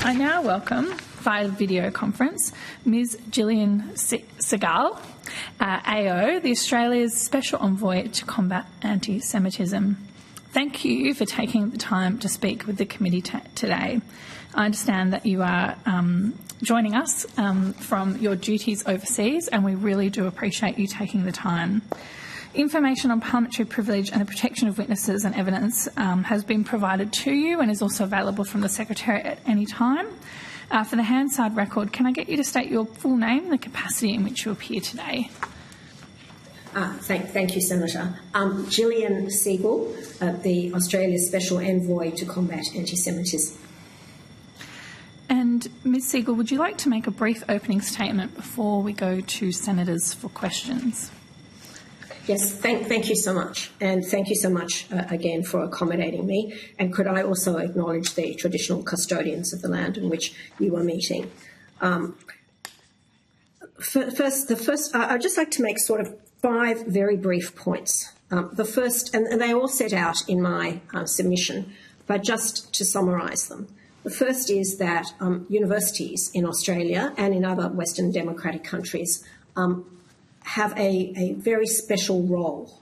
I now welcome, via video conference, Ms Jillian Segal, AO, the Australia's Special Envoy to Combat Anti-Semitism. Thank you for taking the time to speak with the committee today. I understand that you are joining us from your duties overseas, and we really do appreciate you taking the time. Information on parliamentary privilege and the protection of witnesses and evidence has been provided to you and is also available from the Secretariat at any time. For the Hansard record, can I get you to state your full name and the capacity in which you appear today? Thank you, Senator. Jillian Segal, the Australia's Special Envoy to Combat Antisemitism. And Ms Segal, would you like to make a brief opening statement before we go to senators for questions? Yes, thank you so much. And thank you so much again for accommodating me. And could I also acknowledge the traditional custodians of the land in which you are meeting? I'd just like to make sort of 5 very brief points. The first, and they all set out in my submission, but just to summarise them. The first is that universities in Australia and in other Western democratic countries have a very special role.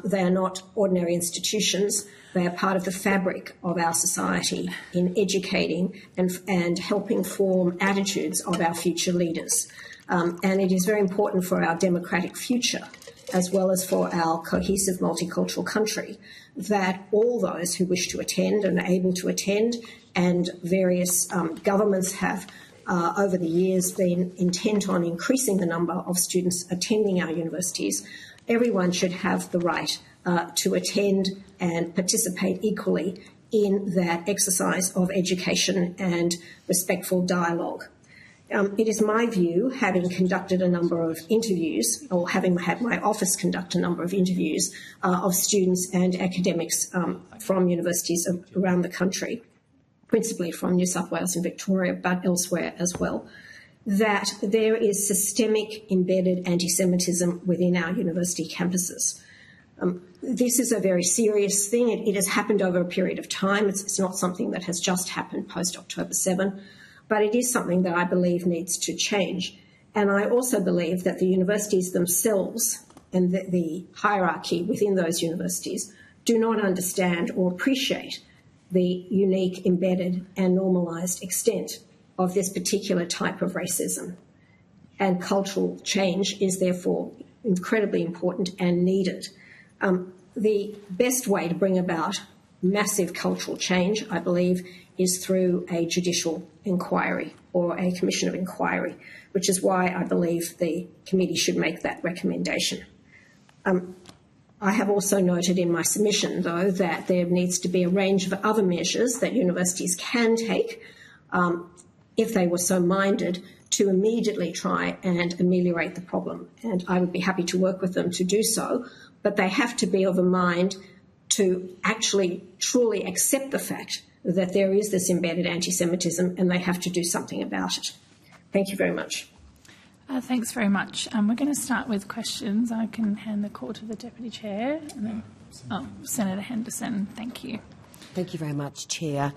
They are not ordinary institutions. They are part of the fabric of our society in educating and helping form attitudes of our future leaders. And it is very important for our democratic future, as well as for our cohesive multicultural country, that all those who wish to attend and are able to attend, and various governments have over the years been intent on increasing the number of students attending our universities. Everyone should have the right to attend and participate equally in that exercise of education and respectful dialogue. It is my view, having conducted a number of interviews, or having had my office conduct a number of interviews of students and academics from universities around the country, principally from New South Wales and Victoria, but elsewhere as well, that there is systemic embedded anti-Semitism within our university campuses. This is a very serious thing. It has happened over a period of time. It's not something that has just happened post-October 7, but it is something that I believe needs to change. And I also believe that the universities themselves and the hierarchy within those universities do not understand or appreciate the unique, embedded and normalised extent of this particular type of racism. And cultural change is therefore incredibly important and needed. The best way to bring about massive cultural change, I believe, is through a judicial inquiry or a commission of inquiry, which is why I believe the committee should make that recommendation. I have also noted in my submission, though, that there needs to be a range of other measures that universities can take, if they were so minded, to immediately try and ameliorate the problem. And I would be happy to work with them to do so, but they have to be of a mind to actually truly accept the fact that there is this embedded anti-Semitism, and they have to do something about it. Thank you very much. Thanks very much. We're going to start with questions. I can hand the call to the Deputy Chair. And then, Senator Henderson, thank you. Thank you very much, Chair.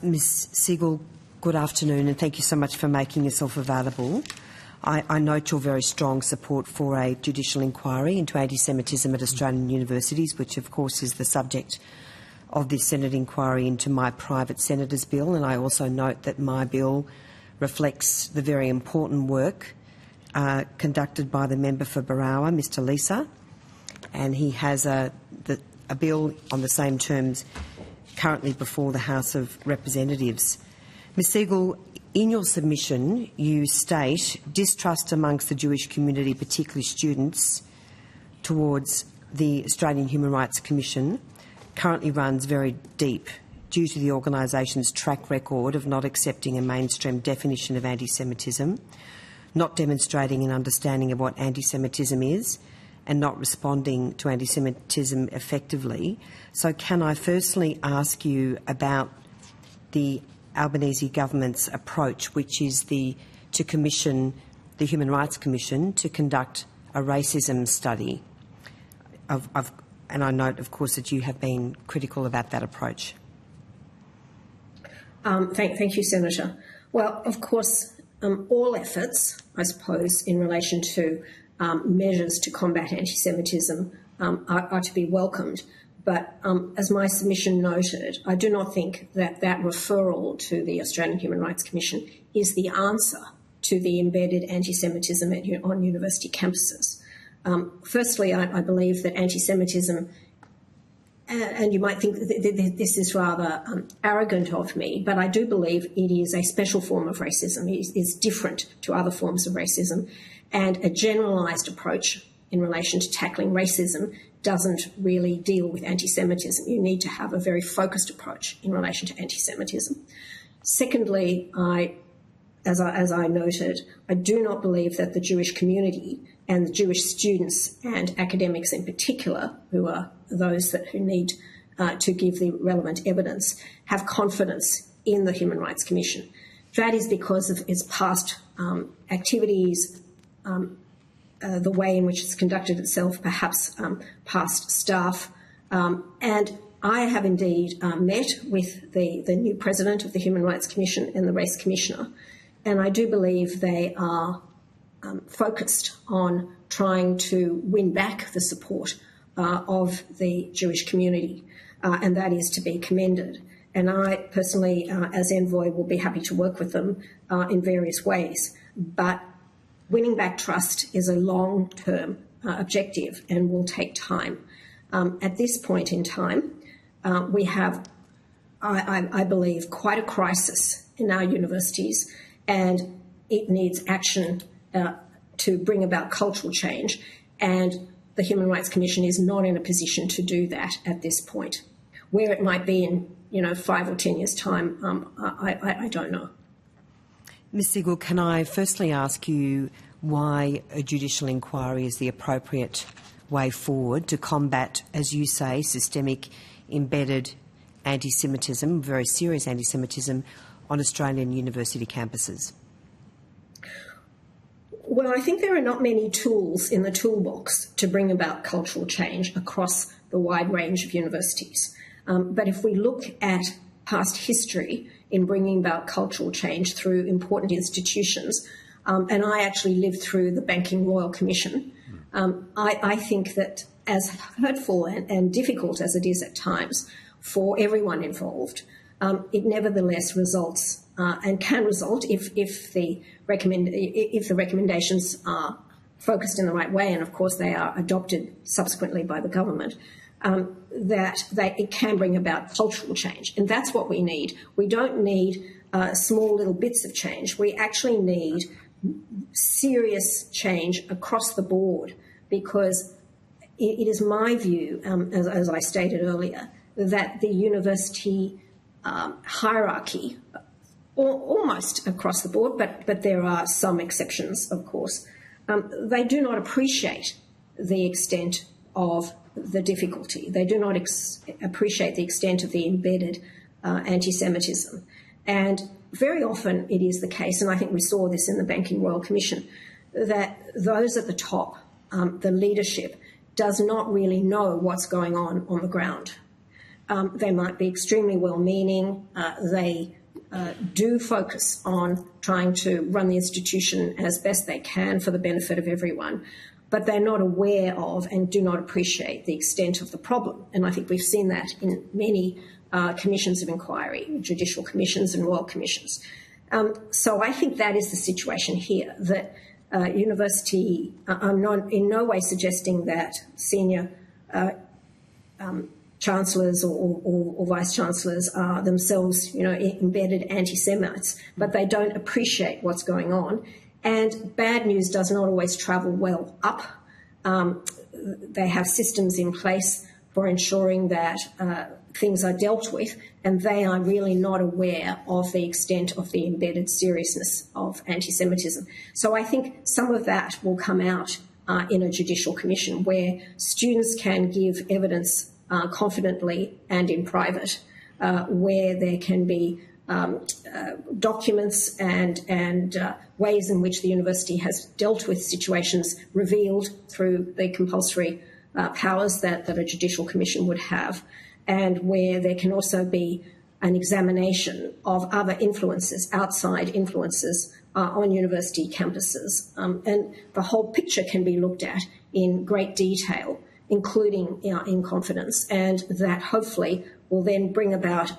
Ms Segal, good afternoon, and thank you so much for making yourself available. I note your very strong support for a judicial inquiry into anti-Semitism at Australian universities, which of course is the subject of this Senate inquiry into my private senator's bill, and I also note that my bill reflects the very important work conducted by the member for Barawa, Mr Lisa, and he has a bill on the same terms currently before the House of Representatives. Ms Segal, in your submission you state distrust amongst the Jewish community, particularly students, towards the Australian Human Rights Commission currently runs very deep due to the organisation's track record of not accepting a mainstream definition of anti-Semitism, not demonstrating an understanding of what anti-Semitism is, and not responding to anti-Semitism effectively. So can I firstly ask you about the Albanese government's approach, which is to commission the Human Rights Commission to conduct a racism study and I note, of course, that you have been critical about that approach. Thank you, Senator. Well, of course, all efforts, I suppose, in relation to measures to combat anti-Semitism are to be welcomed. But as my submission noted, I do not think that that referral to the Australian Human Rights Commission is the answer to the embedded anti-Semitism on university campuses. Firstly, I believe that anti-Semitism, and you might think that this is rather arrogant of me, but I do believe it is a special form of racism. It is different to other forms of racism, and a generalised approach in relation to tackling racism doesn't really deal with anti-Semitism. You need to have a very focused approach in relation to anti-Semitism. Secondly, as I noted, I do not believe that the Jewish community and the Jewish students and academics in particular, who are those who need to give the relevant evidence, have confidence in the Human Rights Commission. That is because of its past activities, the way in which it's conducted itself, perhaps past staff. And I have indeed met with the new president of the Human Rights Commission and the Race Commissioner, and I do believe they are focused on trying to win back the support of the Jewish community, and that is to be commended. And I personally, as envoy, will be happy to work with them in various ways. But winning back trust is a long-term objective and will take time. At this point in time, we have, I believe, quite a crisis in our universities, and it needs action to bring about cultural change, and the Human Rights Commission is not in a position to do that at this point. Where it might be in 5 or 10 years' time, I don't know. Ms Segal, can I firstly ask you why a judicial inquiry is the appropriate way forward to combat, as you say, systemic embedded anti-Semitism, very serious anti-Semitism, on Australian university campuses? Well, I think there are not many tools in the toolbox to bring about cultural change across the wide range of universities. But if we look at past history in bringing about cultural change through important institutions, and I actually lived through the Banking Royal Commission, I think that as hurtful and difficult as it is at times for everyone involved, it nevertheless results and can result if the recommendations are focused in the right way, and of course they are adopted subsequently by the government, that it can bring about cultural change. And that's what we need. We don't need small little bits of change. We actually need serious change across the board, because it is my view, as I stated earlier, that the university hierarchy, almost across the board, but there are some exceptions, of course, they do not appreciate the extent of the difficulty. They do not appreciate the extent of the embedded anti-Semitism. And very often it is the case, and I think we saw this in the Banking Royal Commission, that those at the top, the leadership, does not really know what's going on the ground. They might be extremely well-meaning. They do focus on trying to run the institution as best they can for the benefit of everyone, but they're not aware of and do not appreciate the extent of the problem. And I think we've seen that in many commissions of inquiry, judicial commissions and royal commissions. So I think that is the situation here, that university, I'm not in no way suggesting that senior chancellors or vice-chancellors are themselves, embedded anti-Semites, but they don't appreciate what's going on. And bad news does not always travel well up. They have systems in place for ensuring that things are dealt with, and they are really not aware of the extent of the embedded seriousness of anti-Semitism. So I think some of that will come out in a judicial commission, where students can give evidence confidently and in private, where there can be documents and ways in which the university has dealt with situations revealed through the compulsory powers that a judicial commission would have, and where there can also be an examination of other influences, outside influences on university campuses. And the whole picture can be looked at in great detail, including in confidence, and that hopefully will then bring about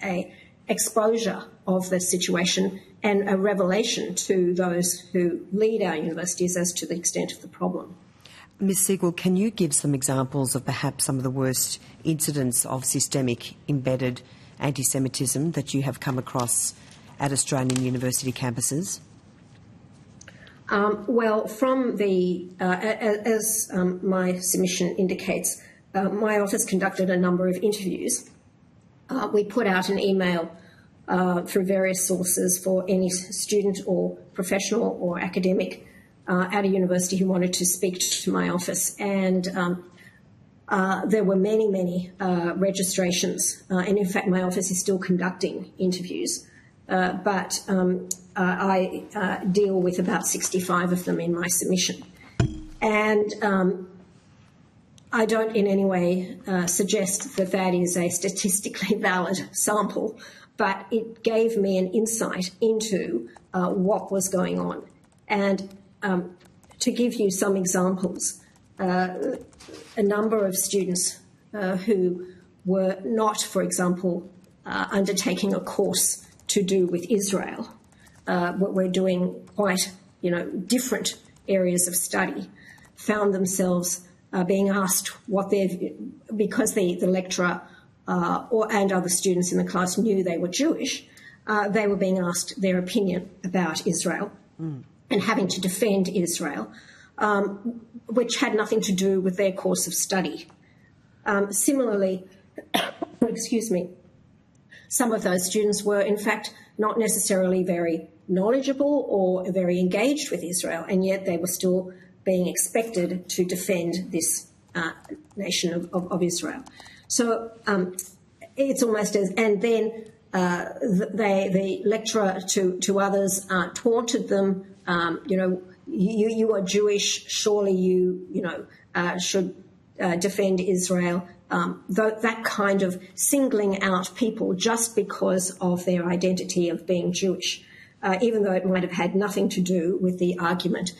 a exposure of the situation and a revelation to those who lead our universities as to the extent of the problem. Ms Segal, can you give some examples of perhaps some of the worst incidents of systemic embedded anti-Semitism that you have come across at Australian university campuses? Well, from the, as my submission indicates, my office conducted a number of interviews. We put out an email through various sources for any student or professional or academic at a university who wanted to speak to my office. And there were many registrations. And in fact, my office is still conducting interviews. But I deal with about 65 of them in my submission. And I don't in any way suggest that that is a statistically valid sample, but it gave me an insight into what was going on. And to give you some examples, a number of students who were not, for example, undertaking a course to do with Israel, what we're doing quite, different areas of study, found themselves being asked what because the lecturer and other students in the class knew they were Jewish, they were being asked their opinion about Israel and having to defend Israel, which had nothing to do with their course of study. Similarly, excuse me, some of those students were, in fact, not necessarily very knowledgeable or very engaged with Israel, and yet they were still being expected to defend this nation of Israel. So it's almost as, and then the lecturer to others taunted them, you are Jewish, surely you should defend Israel. That kind of singling out people just because of their identity of being Jewish, even though it might have had nothing to do with the argument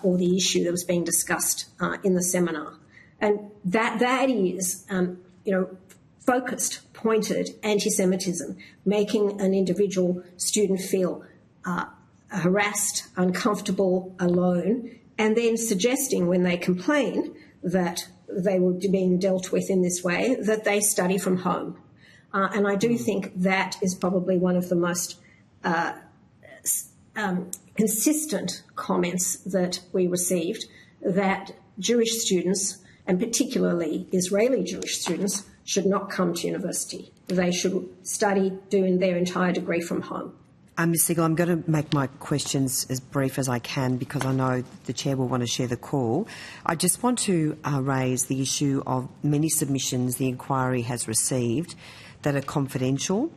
or the issue that was being discussed in the seminar. And that is, focused, pointed anti-Semitism, making an individual student feel harassed, uncomfortable, alone, and then suggesting when they complain that they were being dealt with in this way, that they study from home. And I do think that is probably one of the most consistent comments that we received, that Jewish students, and particularly Israeli Jewish students, should not come to university. They should study, doing their entire degree from home. Ms Segal, I'm going to make my questions as brief as I can because I know the Chair will want to share the call. I just want to raise the issue of many submissions the inquiry has received that are confidential,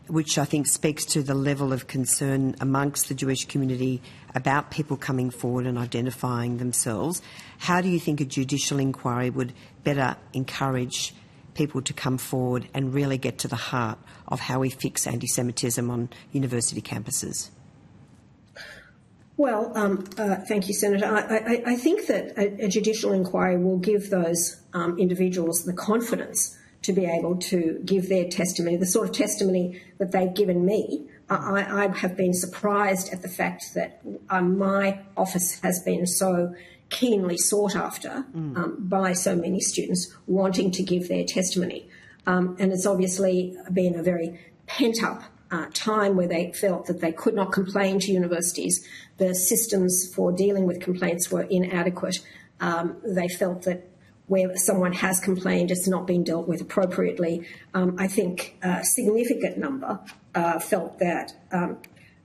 which I think speaks to the level of concern amongst the Jewish community about people coming forward and identifying themselves. How do you think a judicial inquiry would better encourage people to come forward and really get to the heart of how we fix anti-Semitism on university campuses? Well, thank you, Senator. I think that a judicial inquiry will give those individuals the confidence to be able to give their testimony, the sort of testimony that they've given me. I have been surprised at the fact that my office has been so keenly sought after by so many students wanting to give their testimony. And it's obviously been a very pent-up time where they felt that they could not complain to universities. The systems for dealing with complaints were inadequate. They felt that where someone has complained, it's not been dealt with appropriately. I think a significant number felt that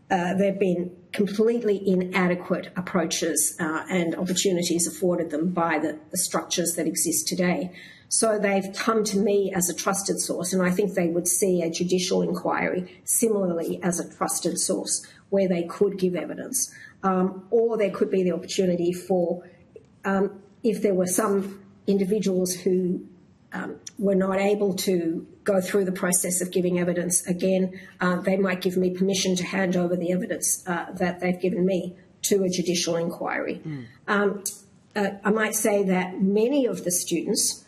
there have been completely inadequate approaches and opportunities afforded them by the structures that exist today. So they've come to me as a trusted source, and I think they would see a judicial inquiry similarly as a trusted source where they could give evidence. Or there could be the opportunity for, if there were some individuals who were not able to go through the process of giving evidence again, they might give me permission to hand over the evidence that they've given me to a judicial inquiry. I might say that many of the students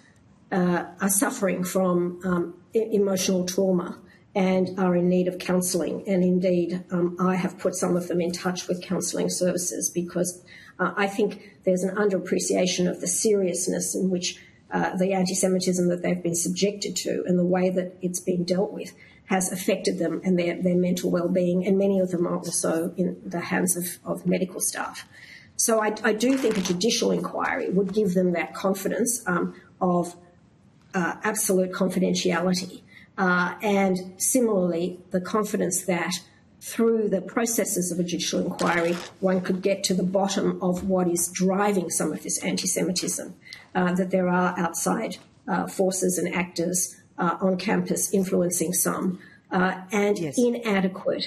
are suffering from emotional trauma and are in need of counselling. And indeed, I have put some of them in touch with counselling services because I think there's an underappreciation of the seriousness in which the anti-Semitism that they've been subjected to and the way that it's been dealt with has affected them and their mental well-being, and many of them are also in the hands of medical staff. So I do think a judicial inquiry would give them that confidence of absolute confidentiality, and similarly the confidence that through the processes of a judicial inquiry one could get to the bottom of what is driving some of this anti-Semitism, that there are outside forces and actors on campus influencing some, and yes, inadequate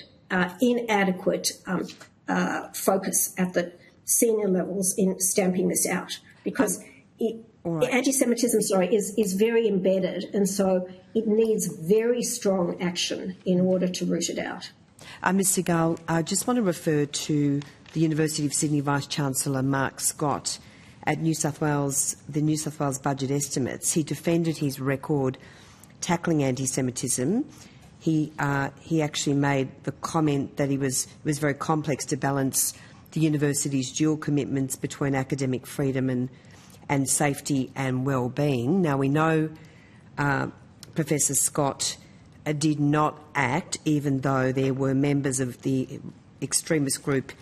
focus at the senior levels in stamping this out, because right, anti-Semitism, is very embedded, and so it needs very strong action in order to root it out. Ms Segal, I just want to refer to the University of Sydney Vice-Chancellor Mark Scott at the New South Wales budget estimates. He defended his record tackling anti-Semitism. He actually made the comment that it was very complex to balance the university's dual commitments between academic freedom and safety and well-being. Now, we know Professor Scott did not act, even though there were members of the extremist group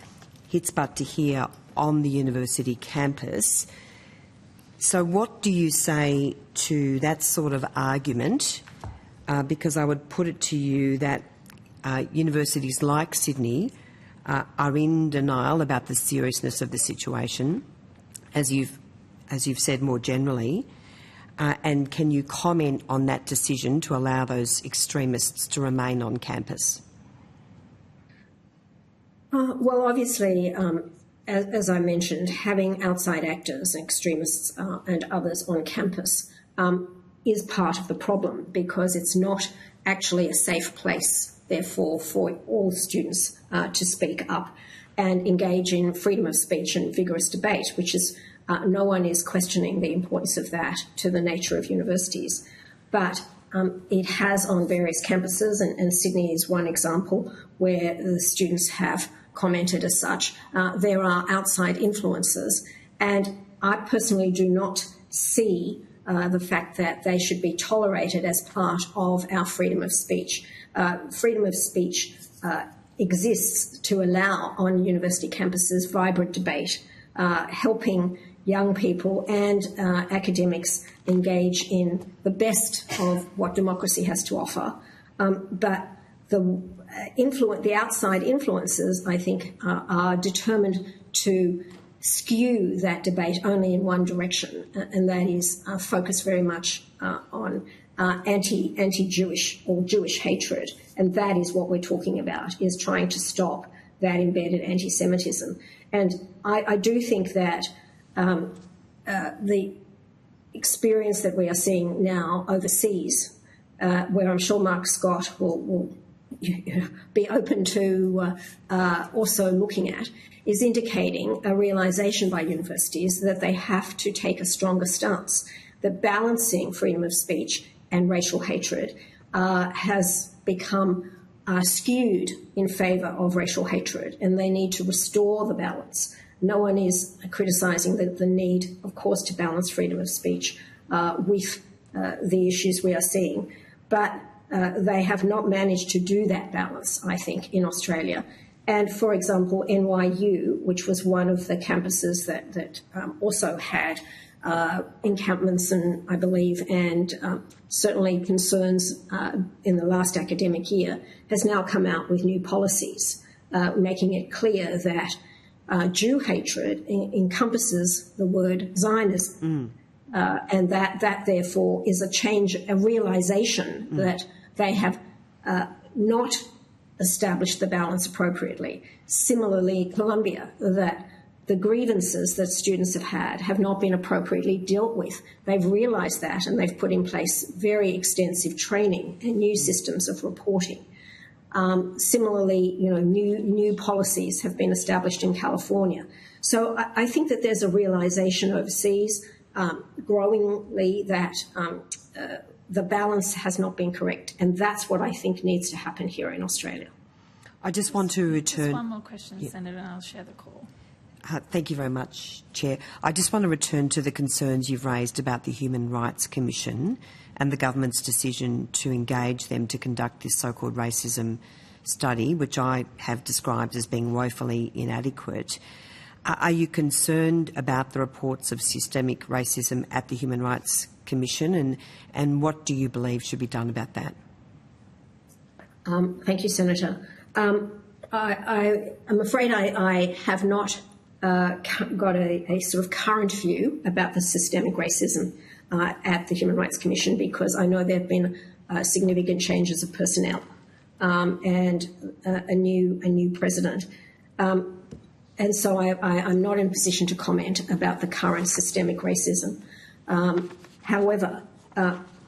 Hitzbat Tahrir on the university campus. So what do you say to that sort of argument? Because I would put it to you that universities like Sydney are in denial about the seriousness of the situation, as you've said more generally. And can you comment on that decision to allow those extremists to remain on campus? Well, obviously, as I mentioned, having outside actors, extremists and others on campus is part of the problem, because it's not actually a safe place, therefore, for all students to speak up and engage in freedom of speech and vigorous debate, which is no one is questioning the importance of that to the nature of universities. But it has on various campuses, and Sydney is one example where the students have commented as such. There are outside influences, and I personally do not see the fact that they should be tolerated as part of our freedom of speech. Freedom of speech exists to allow on university campuses vibrant debate, helping young people and academics engage in the best of what democracy has to offer. But the outside influences, I think, are determined to skew that debate only in one direction, and that is focused very much on anti-Jewish or Jewish hatred. And that is what we're talking about, is trying to stop that embedded anti-Semitism. And I do think that the experience that we are seeing now overseas, where I'm sure Mark Scott will be open to also looking at, is indicating a realisation by universities that they have to take a stronger stance, that balancing freedom of speech and racial hatred has become skewed in favour of racial hatred, and they need to restore the balance. No one is criticising the need, of course, to balance freedom of speech with the issues we are seeing, but they have not managed to do that balance, I think, in Australia. And, for example, NYU, which was one of the campuses that also had encampments and, I believe, and certainly concerns in the last academic year, has now come out with new policies, making it clear that Jew hatred encompasses the word Zionism, and that therefore is a change, a realisation that they have not established the balance appropriately. Similarly, Colombia, that the grievances that students have not been appropriately dealt with. They've realised that, and they've put in place very extensive training and new systems of reporting. Similarly, new policies have been established in California. So I think that there's a realisation overseas, growingly, that the balance has not been correct, and that's what I think needs to happen here in Australia. I just want to return... Just one more question, Senator, and I'll share the call. Thank you very much, Chair. I just want to return to the concerns you've raised about the Human Rights Commission and the government's decision to engage them to conduct this so-called racism study, which I have described as being woefully inadequate. Are you concerned about the reports of systemic racism at the Human Rights Commission, and what do you believe should be done about that? Thank you, Senator. I'm afraid I have not got a sort of current view about the systemic racism at the Human Rights Commission, because I know there have been significant changes of personnel and a new president. And so I'm not in a position to comment about the current systemic racism. However,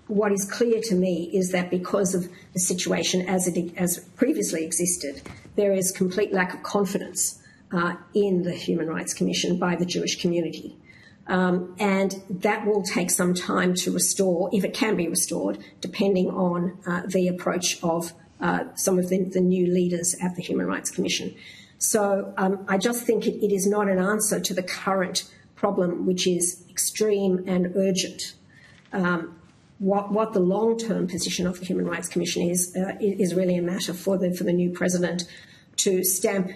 what is clear to me is that because of the situation as previously existed, there is complete lack of confidence in the Human Rights Commission by the Jewish community. And that will take some time to restore, if it can be restored, depending on the approach of some of the new leaders at the Human Rights Commission. So I just think it is not an answer to the current problem, which is extreme and urgent. What the long-term position of the Human Rights Commission is really a matter for the new president to stamp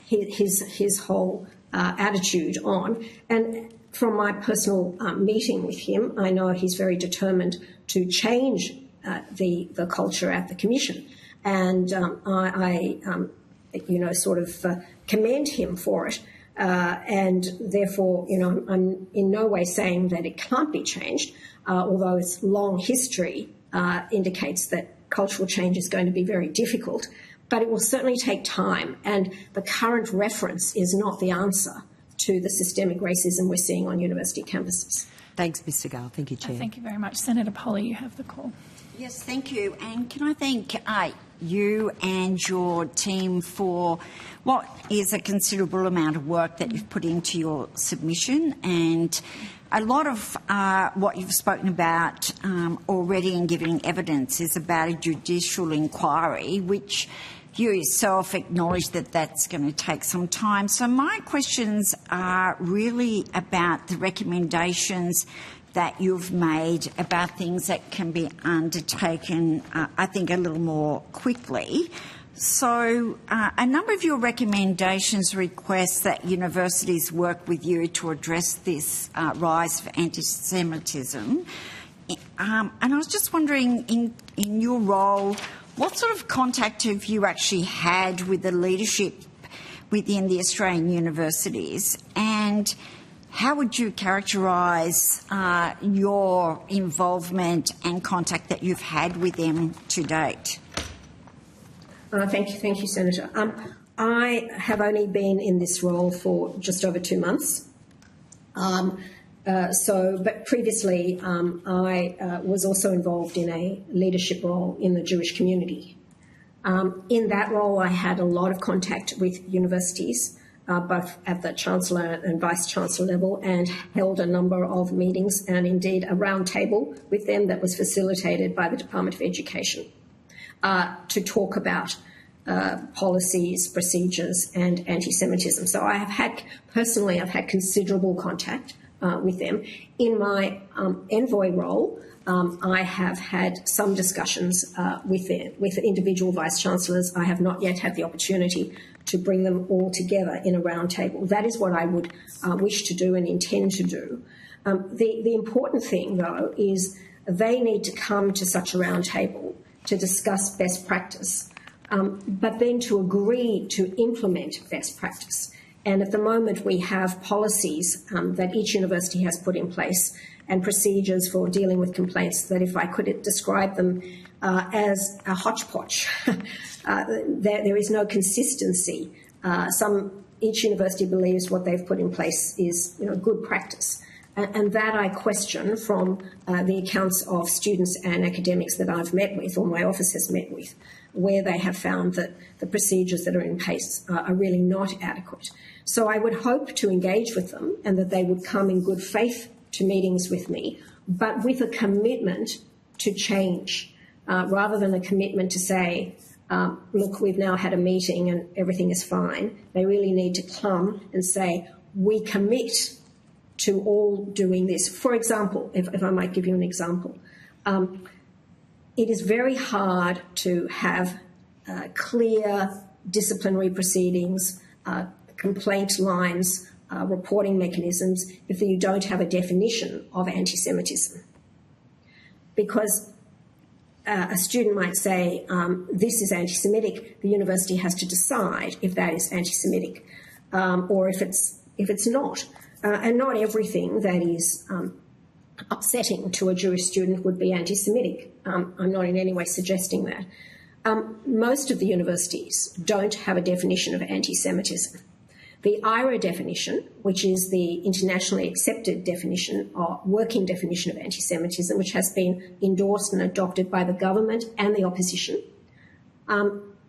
his whole attitude on. And from my personal meeting with him, I know he's very determined to change the culture at the Commission, and I sort of commend him for it. And therefore, I'm in no way saying that it can't be changed, although its long history indicates that cultural change is going to be very difficult. But it will certainly take time, and the current reference is not the answer to the systemic racism we're seeing on university campuses. Thanks, Ms Segal. Thank you, Chair. Thank you very much. Senator Polley, you have the call. Yes, thank you. And can I thank you and your team for what is a considerable amount of work that you've put into your submission, and a lot of what you've spoken about already in giving evidence is about a judicial inquiry, which you yourself acknowledge that that's going to take some time. So my questions are really about the recommendations that you've made about things that can be undertaken, I think, a little more quickly. So a number of your recommendations request that universities work with you to address this rise of anti-Semitism. And I was just wondering, in your role, what sort of contact have you actually had with the leadership within the Australian universities, and how would you characterise your involvement and contact that you've had with them to date? Thank you, Senator. I have only been in this role for just over 2 months. But previously, I was also involved in a leadership role in the Jewish community. In that role, I had a lot of contact with universities, both at the Chancellor and Vice-Chancellor level, and held a number of meetings and indeed a round table with them that was facilitated by the Department of Education to talk about policies, procedures and anti-Semitism. So I've had considerable contact with them. In my envoy role, I have had some discussions with individual vice-chancellors. I have not yet had the opportunity to bring them all together in a round table. That is what I would wish to do and intend to do. The important thing, though, is they need to come to such a round table to discuss best practice, but then to agree to implement best practice. And at the moment, we have policies that each university has put in place and procedures for dealing with complaints that, if I could describe them as a hodgepodge, there is no consistency. Some each university believes what they've put in place is, good practice. And that I question from the accounts of students and academics that I've met with, or my office has met with, where they have found that the procedures that are in place are really not adequate. So I would hope to engage with them and that they would come in good faith to meetings with me, but with a commitment to change, rather than a commitment to say, look, we've now had a meeting and everything is fine. They really need to come and say, we commit to all doing this. For example, if I might give you an example, it is very hard to have clear disciplinary proceedings, complaint lines, reporting mechanisms if you don't have a definition of anti-Semitism. Because a student might say, this is anti-Semitic, the university has to decide if that is anti-Semitic, or if it's not. And not everything that is upsetting to a Jewish student would be anti-Semitic. I'm not in any way suggesting that. Most of the universities don't have a definition of anti-Semitism. The IRA definition, which is the internationally accepted definition or working definition of anti-Semitism, which has been endorsed and adopted by the government and the opposition,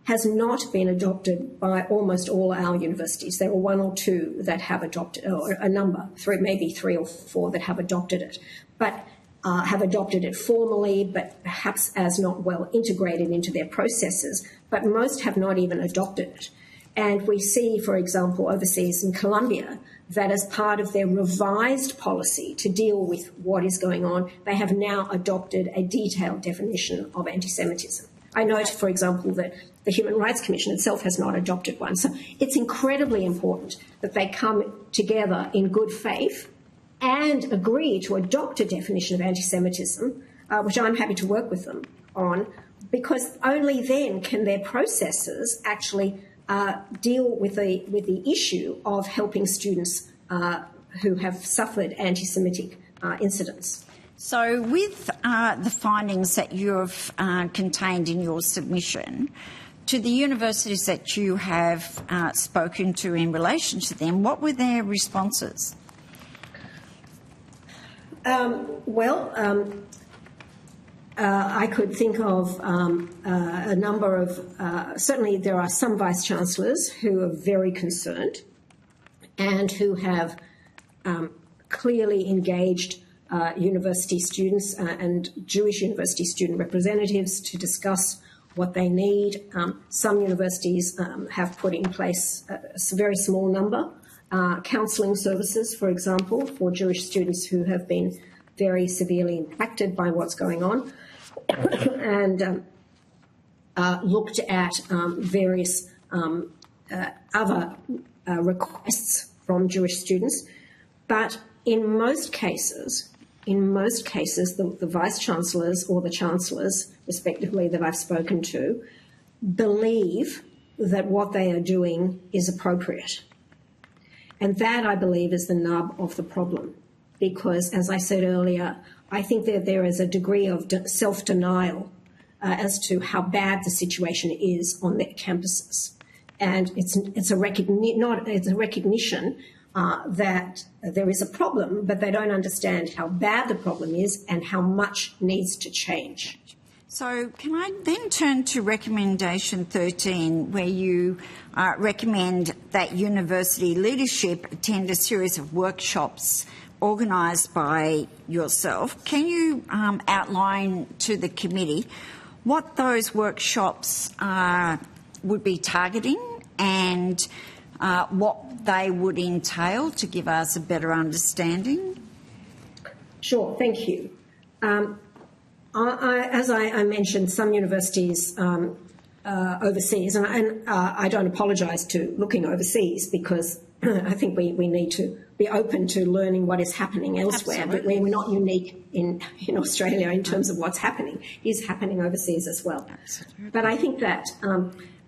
has not been adopted by almost all our universities. There are one or two that have adopted, or a number, maybe 3 or 4 that have adopted it, but have adopted it formally, but perhaps as not well integrated into their processes, but most have not even adopted it. And we see, for example, overseas in Colombia, that as part of their revised policy to deal with what is going on, they have now adopted a detailed definition of anti-Semitism. I note, for example, that the Human Rights Commission itself has not adopted one. So it's incredibly important that they come together in good faith and agree to adopt a definition of anti-Semitism, which I'm happy to work with them on, because only then can their processes actually deal with the issue of helping students who have suffered anti-Semitic incidents. So with the findings that you've contained in your submission, to the universities that you have spoken to in relation to them, what were their responses? I could think of a number of, certainly there are some vice-chancellors who are very concerned and who have clearly engaged university students and Jewish university student representatives to discuss what they need. Some universities have put in place a very small number, counselling services, for example, for Jewish students who have been very severely impacted by what's going on, and looked at various other requests from Jewish students. But in most cases, the vice-chancellors or the chancellors, respectively, that I've spoken to, believe that what they are doing is appropriate. And that, I believe, is the nub of the problem. Because, as I said earlier, I think that there is a degree of self-denial as to how bad the situation is on their campuses. And it's a recognition that there is a problem, but they don't understand how bad the problem is and how much needs to change. So can I then turn to recommendation 13, where you recommend that university leadership attend a series of workshops organised by yourself. Can you outline to the committee what those workshops would be targeting and what they would entail to give us a better understanding? Sure, thank you. As I mentioned, some universities overseas, and I don't apologise to looking overseas because I think we need to be open to learning what is happening elsewhere. Absolutely. But we're not unique in Australia in terms of what's happening. It's happening overseas as well. Absolutely. But I think that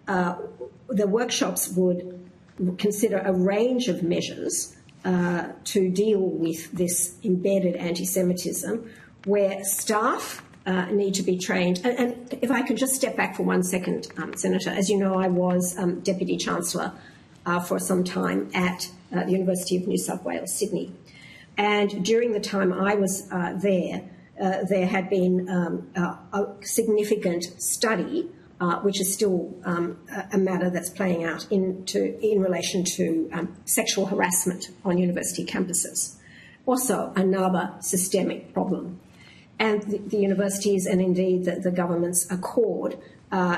the workshops would consider a range of measures to deal with this embedded anti-Semitism, where staff need to be trained. And if I could just step back for 1 second, Senator, as you know, I was Deputy Chancellor for some time at the University of New South Wales, Sydney. And during the time I was there had been a significant study, which is still a matter that's playing out in relation to sexual harassment on university campuses. Also, another systemic problem. And the universities and indeed the government's accord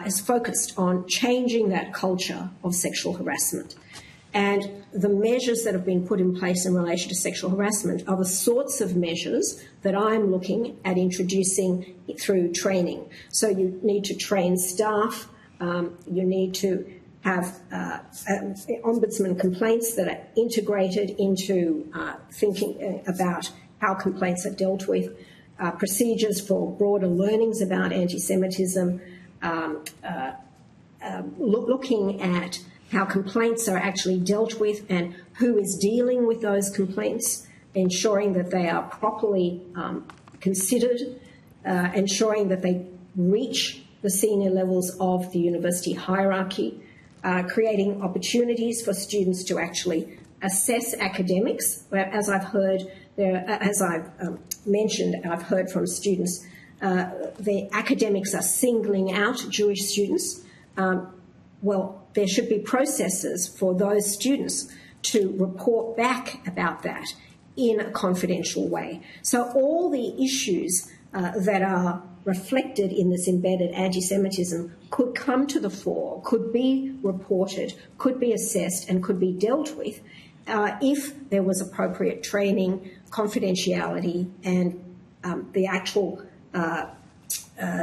is focused on changing that culture of sexual harassment. And the measures that have been put in place in relation to sexual harassment are the sorts of measures that I'm looking at introducing through training. So you need to train staff, you need to have ombudsman complaints that are integrated into thinking about how complaints are dealt with, procedures for broader learnings about anti-Semitism, looking at how complaints are actually dealt with and who is dealing with those complaints, ensuring that they are properly considered, ensuring that they reach the senior levels of the university hierarchy, creating opportunities for students to actually assess academics. As I've heard, as I've mentioned, I've heard from students, the academics are singling out Jewish students. Well, there should be processes for those students to report back about that in a confidential way. So all the issues that are reflected in this embedded anti-Semitism could come to the fore, could be reported, could be assessed and could be dealt with if there was appropriate training, confidentiality and the actual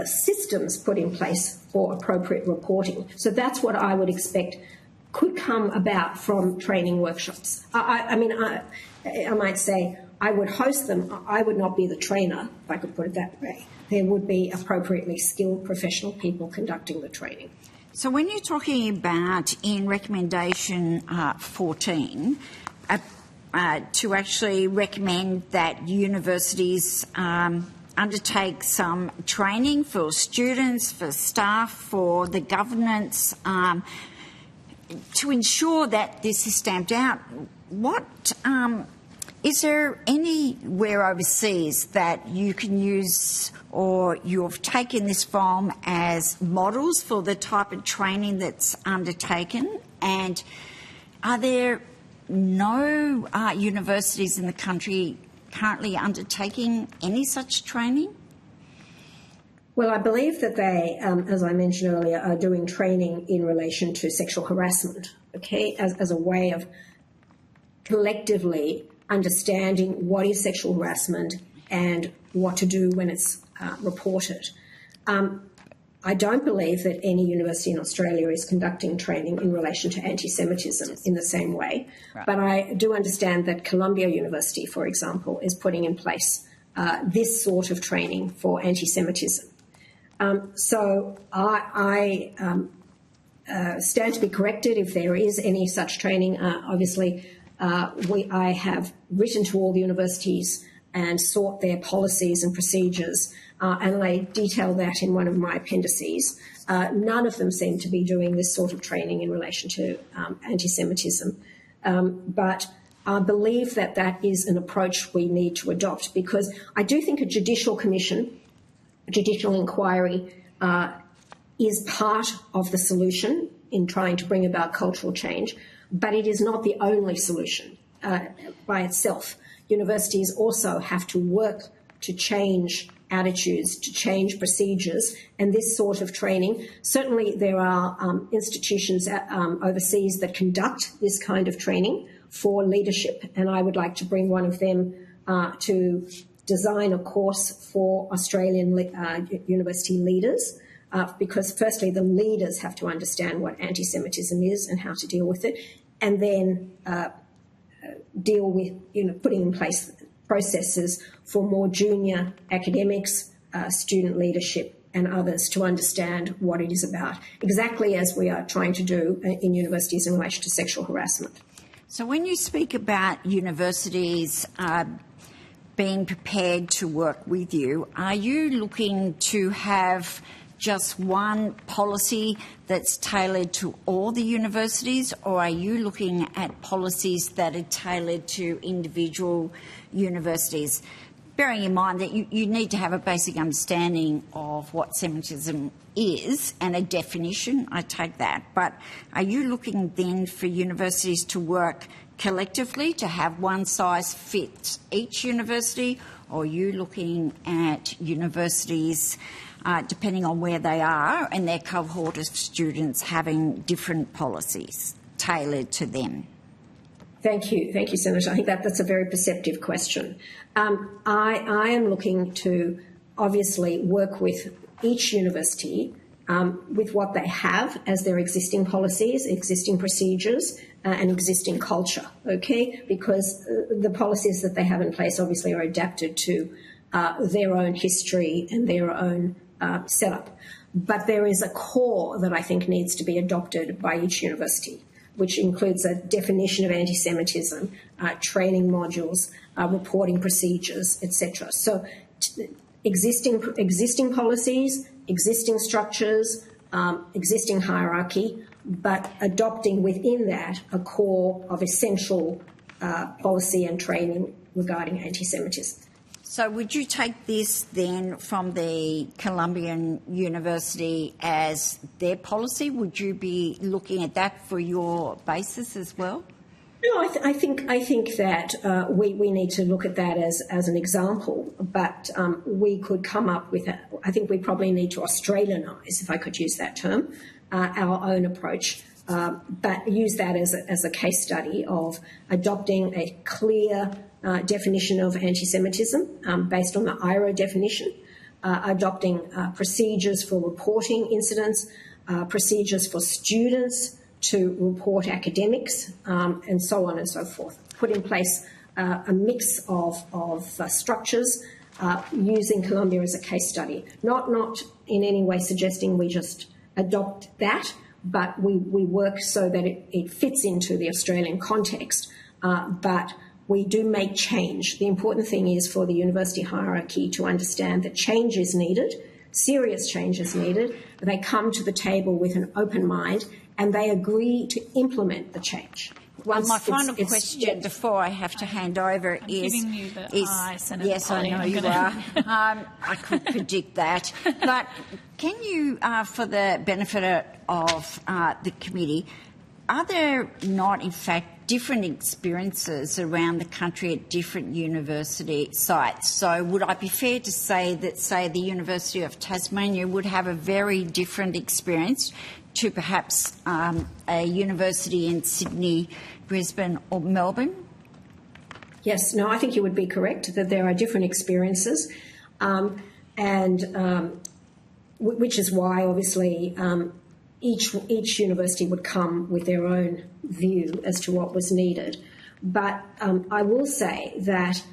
systems put in place for appropriate reporting. So that's what I would expect could come about from training workshops. I might say I would host them. I would not be the trainer, if I could put it that way. There would be appropriately skilled professional people conducting the training. So when you're talking about in recommendation 14, to actually recommend that universities undertake some training for students, for staff, for the governance, to ensure that this is stamped out. What is there anywhere overseas that you can use or you've taken this from as models for the type of training that's undertaken? And are there no universities in the country currently undertaking any such training? Well, I believe that they, as I mentioned earlier, are doing training in relation to sexual harassment, okay, as a way of collectively understanding what is sexual harassment and what to do when it's reported. I don't believe that any university in Australia is conducting training in relation to anti-Semitism in the same way, right. But I do understand that Columbia University, for example, is putting in place this sort of training for anti-Semitism. So I stand to be corrected if there is any such training. Obviously, I have written to all the universities and sought their policies and procedures, and I detail that in one of my appendices. None of them seem to be doing this sort of training in relation to anti-Semitism, but I believe that that is an approach we need to adopt, because I do think a judicial commission, a judicial inquiry, is part of the solution in trying to bring about cultural change, but it is not the only solution by itself. Universities also have to work to change attitudes, to change procedures, and this sort of training. Certainly there are institutions overseas that conduct this kind of training for leadership, and I would like to bring one of them to design a course for Australian university leaders, because firstly the leaders have to understand what anti-Semitism is and how to deal with it, and then deal with putting in place processes for more junior academics, student leadership and others to understand what it is about, exactly as we are trying to do in universities in relation to sexual harassment. So when you speak about universities being prepared to work with you, are you looking to have just one policy that's tailored to all the universities, or are you looking at policies that are tailored to individual universities? Bearing in mind that you need to have a basic understanding of what Semitism is and a definition, I take that. But are you looking then for universities to work collectively to have one size fit each university, or are you looking at universities, depending on where they are and their cohort of students, having different policies tailored to them? Thank you, Senator. I think that's a very perceptive question. I am looking to obviously work with each university with what they have as their existing policies, existing procedures, and existing culture, okay? Because the policies that they have in place obviously are adapted to their own history and their own setup. But there is a core that I think needs to be adopted by each university, which includes a definition of anti-Semitism, training modules, reporting procedures, etc. So existing policies, existing structures, existing hierarchy, but adopting within that a core of essential policy and training regarding anti-Semitism. So would you take this then from the Columbian University as their policy? Would you be looking at that for your basis as well? No, I think that we need to look at that as an example, but we could come up with I think we probably need to Australianise, if I could use that term, our own approach, but use that as a case study of adopting a clear definition of anti-Semitism based on the IRA definition, adopting procedures for reporting incidents, procedures for students to report academics, and so on and so forth. Put in place a mix of structures using Columbia as a case study. Not in any way suggesting we just adopt that, but we work so that it fits into the Australian context, but we do make change. The important thing is for the university hierarchy to understand that change is needed, serious change is needed. They come to the table with an open mind and they agree to implement the change. Well, my final question before I have to hand over is... giving you the eye, Senator Yes, Polly. I know you are. I could predict that. But can you, for the benefit of the committee, are there not, in fact, different experiences around the country at different university sites? So would I be fair to say that, say, the University of Tasmania would have a very different experience to perhaps a university in Sydney, Brisbane or Melbourne? Yes, no, I think you would be correct that there are different experiences, which is why obviously each university would come with their own view as to what was needed. But I will say that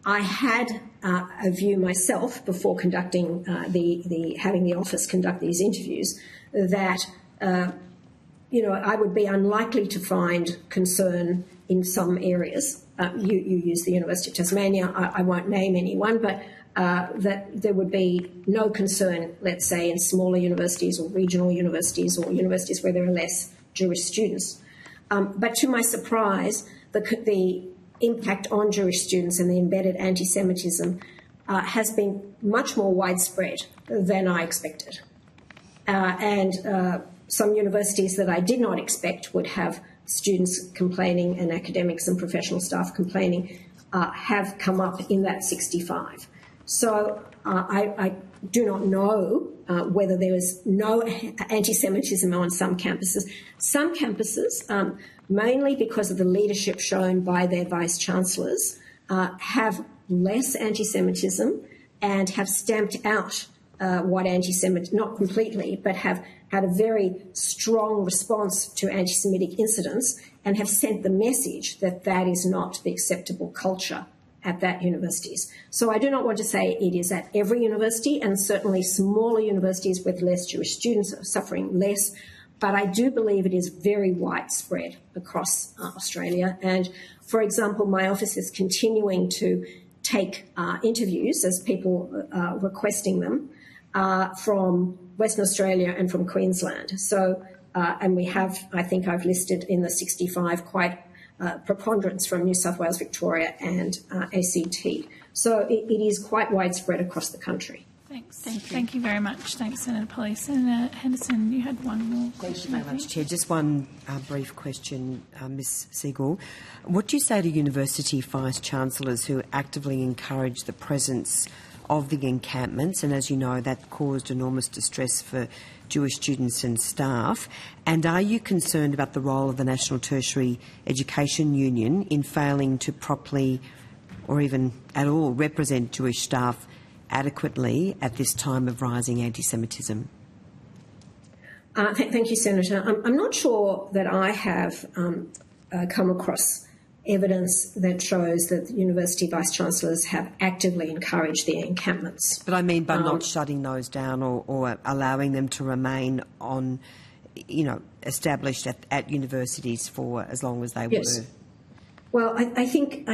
I had a view myself before conducting having the office conduct these interviews that I would be unlikely to find concern in some areas. You use the University of Tasmania. I won't name anyone, but that there would be no concern, let's say, in smaller universities or regional universities or universities where there are less Jewish students. But to my surprise, the impact on Jewish students and the embedded anti-Semitism has been much more widespread than I expected. And some universities that I did not expect would have students complaining and academics and professional staff complaining have come up in that 65. So I do not know whether there is no anti-Semitism on some campuses. Some campuses, mainly because of the leadership shown by their vice-chancellors, have less anti-Semitism and have stamped out what anti-Semitism, not completely, but have had a very strong response to anti-Semitic incidents and have sent the message that that is not the acceptable culture at that universities. So I do not want to say it is at every university, and certainly smaller universities with less Jewish students are suffering less, but I do believe it is very widespread across Australia. And, for example, my office is continuing to take interviews as people are requesting them. from Western Australia and from Queensland. So, and we have, I think I've listed in the 65 quite preponderance from New South Wales, Victoria and ACT. So it is quite widespread across the country. Thanks. Thank you very much. Thanks, Senator Polly. Senator Henderson, you had one more question. Thank you very much, Chair. Just one brief question, Ms Segal. What do you say to university vice-chancellors who actively encourage the presence of the encampments? And as you know, that caused enormous distress for Jewish students and staff. And are you concerned about the role of the National Tertiary Education Union in failing to properly or even at all represent Jewish staff adequately at this time of rising anti-Semitism? Thank you, Senator. I'm not sure that I have come across evidence that shows that the university vice-chancellors have actively encouraged the encampments. But I mean by not shutting those down or allowing them to remain on, established at universities for as long as they were. Well, I think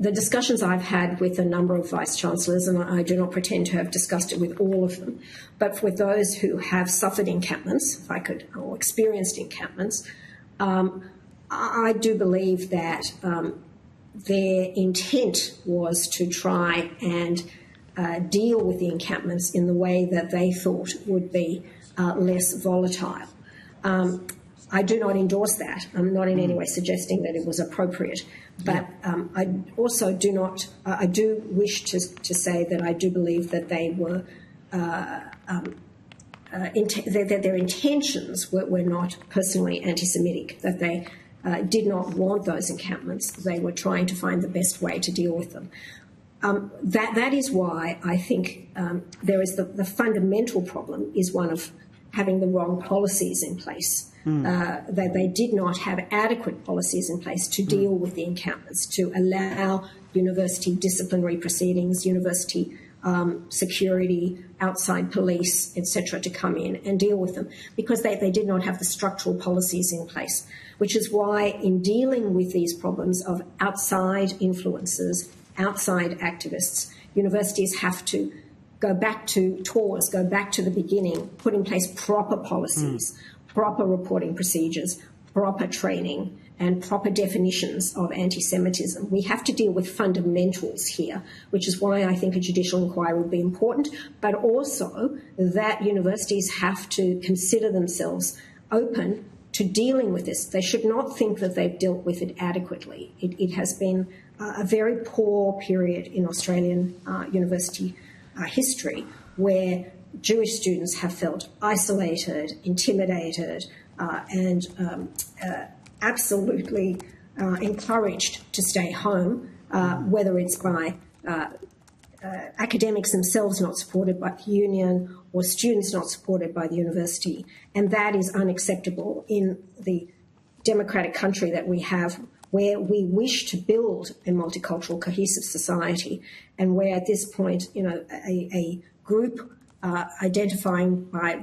the discussions I've had with a number of vice-chancellors, and I do not pretend to have discussed it with all of them, but with those who have suffered encampments, or experienced encampments, I do believe that their intent was to try and deal with the encampments in the way that they thought would be less volatile. I do not endorse that. I'm not in any way suggesting that it was appropriate. But I also do not. I do wish to say that I do believe that they were that their intentions were not personally anti-Semitic. That they did not want those encampments. They were trying to find the best way to deal with them. That is why I think there is the fundamental problem is one of having the wrong policies in place. That they did not have adequate policies in place to deal with the encampments, to allow university disciplinary proceedings, university security, outside police, etc., to come in and deal with them, because they did not have the structural policies in place, which is why in dealing with these problems of outside influences, outside activists, universities have to go back to tours, go back to the beginning, put in place proper policies, proper reporting procedures, proper training, and proper definitions of anti-Semitism. We have to deal with fundamentals here, which is why I think a judicial inquiry would be important, but also that universities have to consider themselves open to dealing with this. They should not think that they've dealt with it adequately. It has been a very poor period in Australian university history where Jewish students have felt isolated, intimidated, and absolutely encouraged to stay home, whether it's by academics themselves not supported by the union or students not supported by the university. And that is unacceptable in the democratic country that we have, where we wish to build a multicultural, cohesive society, and where at this point, a group identifying by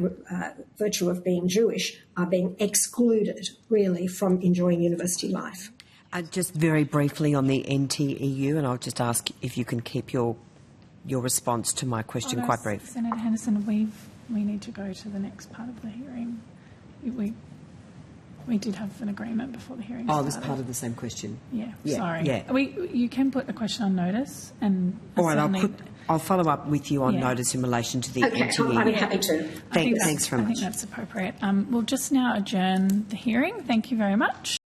virtue of being Jewish are being excluded, really, from enjoying university life. Just very briefly on the NTEU, and I'll just ask if you can keep your response to my question quite brief. Senator Henderson, we need to go to the next part of the hearing. We did have an agreement before the hearing started. Oh, that's part of the same question. Yeah, sorry. Yeah. You can put a question on notice, and all right, I'll follow up with you on notice in relation to the NTEU. I'm happy to. Thanks very much. I think that's appropriate. We'll just now adjourn the hearing. Thank you very much.